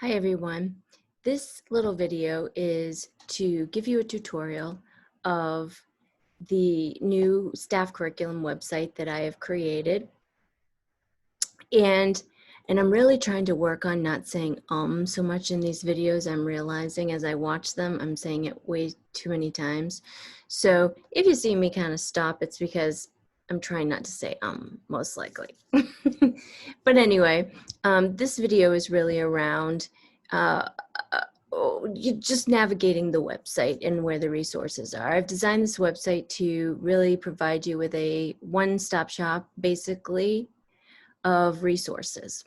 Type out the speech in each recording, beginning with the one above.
Hi everyone. This little video is to give you a tutorial of the new staff curriculum website that I have created. And I'm really trying to work on not saying so much in these videos. I'm realizing as I watch them, I'm saying it way too many times. So if you see me kind of stop, it's because I'm trying not to say most likely. But anyway, this video is really around uh, just navigating the website and where the resources are. I've designed this website to really provide you with a one-stop shop, basically, of resources.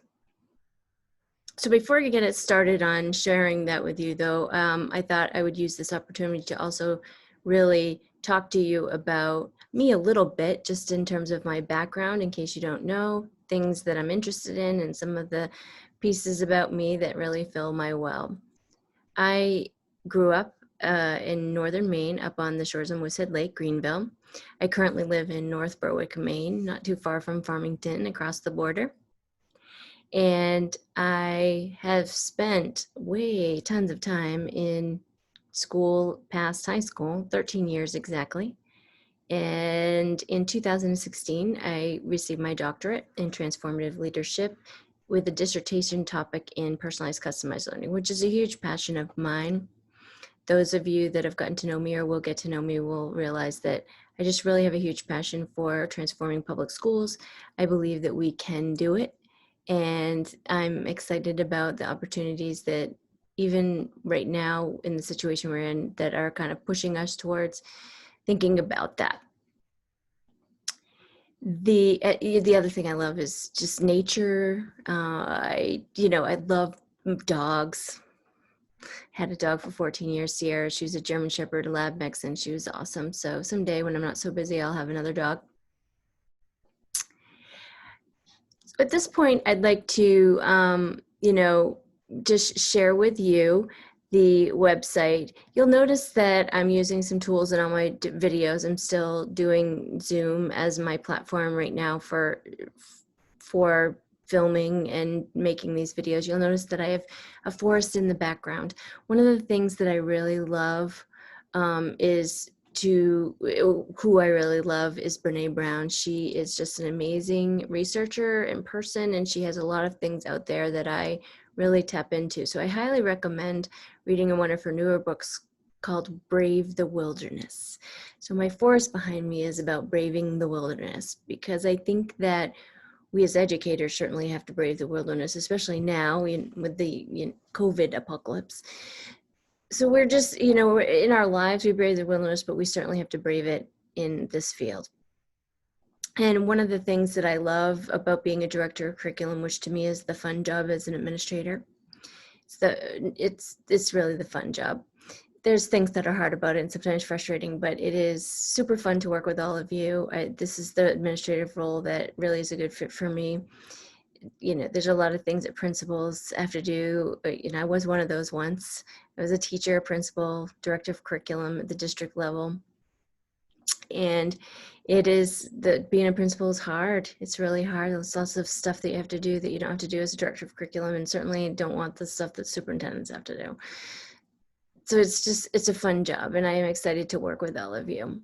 So before you get it started on sharing that with you, though, I thought I would use this opportunity to also really talk to you about me a little bit, just in terms of my background, in case you don't know, things that I'm interested in, and some of the pieces about me that really fill my well. I grew up in northern Maine, up on the shores of Moosehead Lake, Greenville. I currently live in North Berwick, Maine, not too far from Farmington, across the border. And I have spent tons of time in school past high school, 13 years exactly. And in 2016, I received my doctorate in transformative leadership with a dissertation topic in personalized customized learning, which is a huge passion of mine. Those of you that have gotten to know me or will get to know me will realize that I just really have a huge passion for transforming public schools. I believe that we can do it. And I'm excited about the opportunities that even right now in the situation we're in that are kind of pushing us towards thinking about that. The other thing I love is just nature. I love dogs. Had a dog for 14 years, Sierra. She was a German Shepherd Lab mix, and she was awesome. So someday when I'm not so busy, I'll have another dog. At this point, I'd like to, just share with you the website. You'll notice that I'm using some tools in all my videos. I'm still doing Zoom as my platform right now for filming and making these videos. You'll notice that I have a forest in the background. One of the things that I really love who I really love is Brene Brown. She is just an amazing researcher in person, and she has a lot of things out there that I really tap into. So I highly recommend reading one of her newer books called Brave the Wilderness. So my forest behind me is about braving the wilderness, because I think that we as educators certainly have to brave the wilderness, especially now with the COVID apocalypse. So we're just, we're in our lives, we brave the wilderness, but we certainly have to brave it in this field. And one of the things that I love about being a director of curriculum, which to me is the fun job as an administrator, it's really the fun job. There's things that are hard about it and sometimes frustrating, but it is super fun to work with all of you. This is the administrative role that really is a good fit for me. There's a lot of things that principals have to do. I was one of those once. I was a teacher, a principal, director of curriculum at the district level. And being a principal is hard. It's really hard. There's lots of stuff that you have to do that you don't have to do as a director of curriculum, and certainly don't want the stuff that superintendents have to do. So it's a fun job, and I am excited to work with all of you.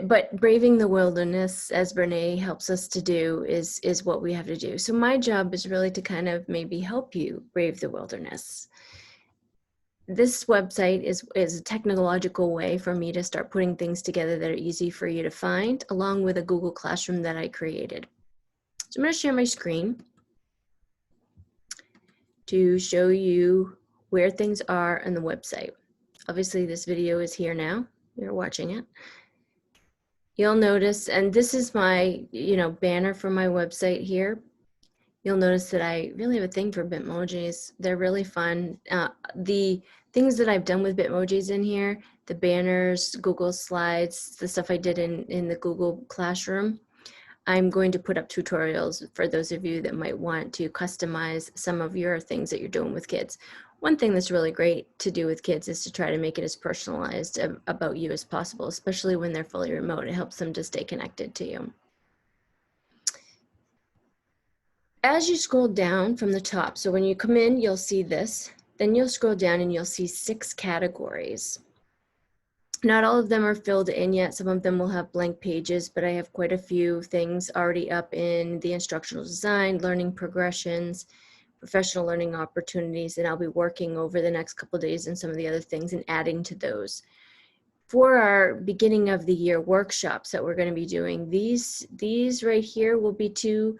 But braving the wilderness, as Brene helps us to do, is what we have to do. So my job is really to kind of maybe help you brave the wilderness. This website is a technological way for me to start putting things together that are easy for you to find, along with a Google Classroom that I created. So I'm going to share my screen to show you where things are on the website. Obviously, this video is here now. You're watching it. You'll notice, and this is my, banner for my website here. You'll notice that I really have a thing for Bitmojis. They're really fun. The things that I've done with Bitmojis in here, the banners, Google Slides, the stuff I did in the Google Classroom, I'm going to put up tutorials for those of you that might want to customize some of your things that you're doing with kids. One thing that's really great to do with kids is to try to make it as personalized about you as possible, especially when they're fully remote. It helps them to stay connected to you. as you scroll down from the top, so when you come in, you'll see this, then you'll scroll down and you'll see 6 categories. Not all of them are filled in yet. Some of them will have blank pages, but I have quite a few things already up in the instructional design, learning progressions, professional learning opportunities, and I'll be working over the next couple of days on some of the other things and adding to those. For our beginning of the year workshops that we're going to be doing, these right here will be 2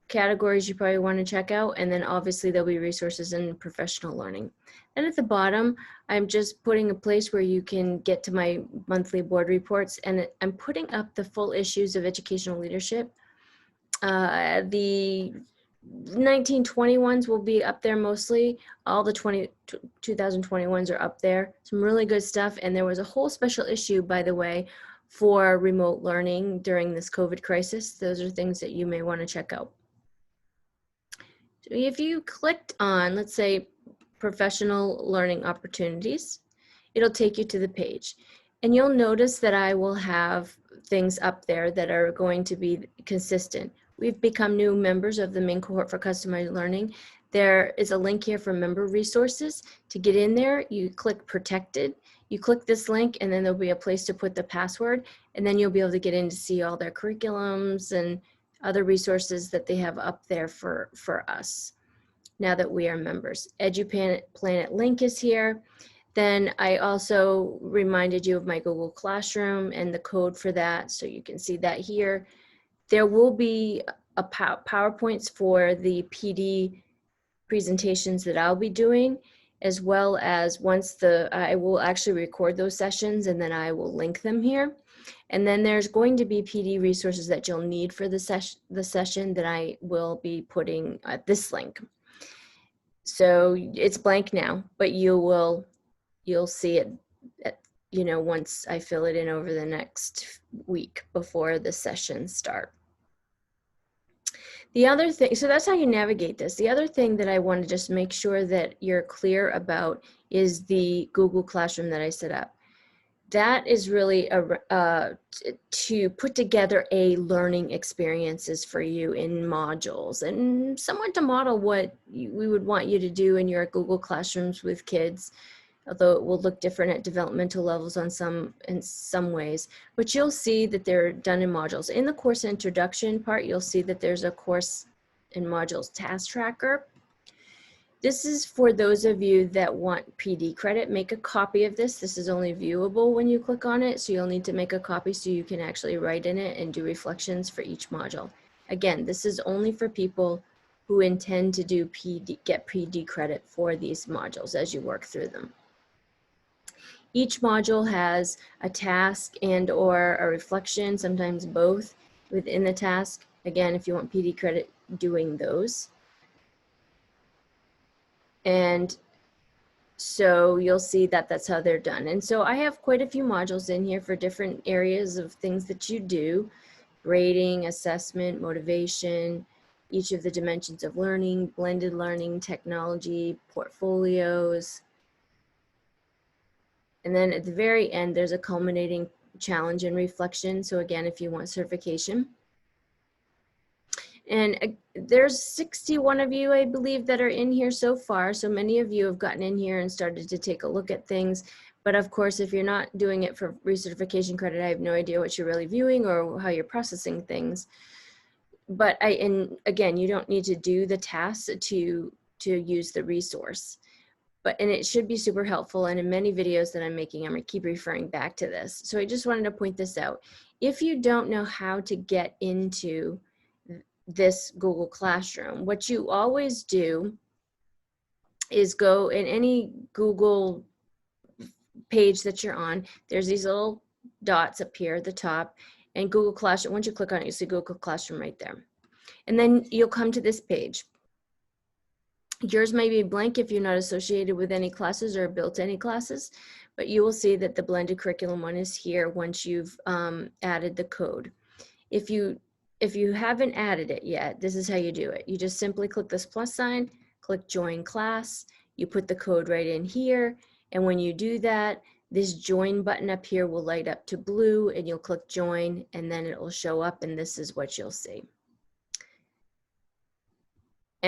categories you probably want to check out, and then obviously there'll be resources and professional learning. And at the bottom, I'm just putting a place where you can get to my monthly board reports, and I'm putting up the full issues of educational leadership. The 1921s will be up there mostly. All the 2021s are up there. Some really good stuff, and there was a whole special issue, by the way, for remote learning during this COVID crisis. Those are things that you may want to check out. So if you clicked on, let's say, professional learning opportunities, it'll take you to the page. And you'll notice that I will have things up there that are going to be consistent. We've become new members of the main cohort for customized learning. There is a link here for member resources. To get in there, you click protected. You click this link and then there'll be a place to put the password, and then you'll be able to get in to see all their curriculums and other resources that they have up there for us now that we are members. EduPlanet link is here. Then I also reminded you of my Google Classroom and the code for that, so you can see that here. There will be a PowerPoints for the PD presentations that I'll be doing, as well as I will actually record those sessions and then I will link them here. And then there's going to be PD resources that you'll need for the session that I will be putting at this link. So it's blank now, but you'll see it once I fill it in over the next week before the sessions start. The other thing, so that's how you navigate this. The other thing that I want to just make sure that you're clear about is the Google Classroom that I set up. That is really to put together a learning experiences for you in modules and somewhat to model what we would want you to do in your Google Classrooms with kids, although it will look different at developmental levels in some ways. But you'll see that they're done in modules. In the course introduction part, you'll see that there's a course in modules task tracker. This is for those of you that want PD credit. Make a copy of this. This is only viewable when you click on it, so you'll need to make a copy so you can actually write in it and do reflections for each module. Again, this is only for people who intend to get PD credit for these modules as you work through them. Each module has a task and or a reflection, sometimes both, within the task. Again, if you want PD credit, doing those. And so you'll see that that's how they're done. And so I have quite a few modules in here for different areas of things that you do: grading, assessment, motivation, each of the dimensions of learning, blended learning, technology, portfolios. And then at the very end, there's a culminating challenge and reflection. So again, if you want certification. And there's 61 of you, I believe, that are in here so far. So many of you have gotten in here and started to take a look at things. But of course, if you're not doing it for recertification credit, I have no idea what you're really viewing or how you're processing things. But and again, you don't need to do the tasks to use the resource. And it should be super helpful. And in many videos that I'm making, I'm gonna keep referring back to this. So I just wanted to point this out. If you don't know how to get into this Google Classroom, what you always do is go in any Google page that you're on. There's these little dots up here at the top, and Google Classroom, once you click on it, you see Google Classroom right there. And then you'll come to this page. Yours may be blank if you're not associated with any classes or built any classes, but you will see that the blended curriculum one is here once you've added the code. If you haven't added it yet, this is how you do it. You just simply click this plus sign, click join class, you put the code right in here, and when you do that, this join button up here will light up to blue, and you'll click join, and then it will show up, and this is what you'll see.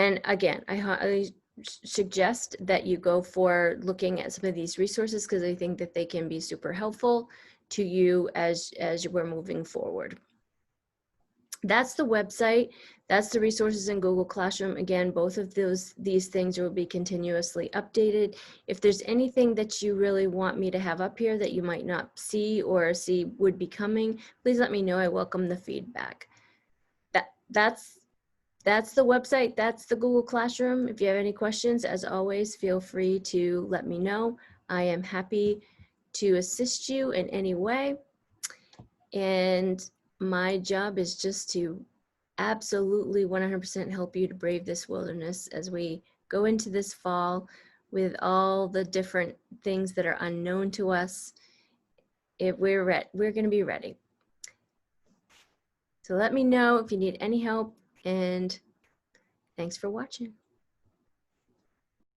And again, I highly suggest that you go for looking at some of these resources because I think that they can be super helpful to you as we're moving forward. That's the website. That's the resources in Google Classroom. Again, both of these things will be continuously updated. If there's anything that you really want me to have up here that you might not see or see would be coming, please let me know. I welcome the feedback. That's the website. That's the Google Classroom. If you have any questions, as always, feel free to let me know. I am happy to assist you in any way. And my job is just to absolutely 100% help you to brave this wilderness as we go into this fall with all the different things that are unknown to us. If we're going to be ready. So let me know if you need any help, and thanks for watching.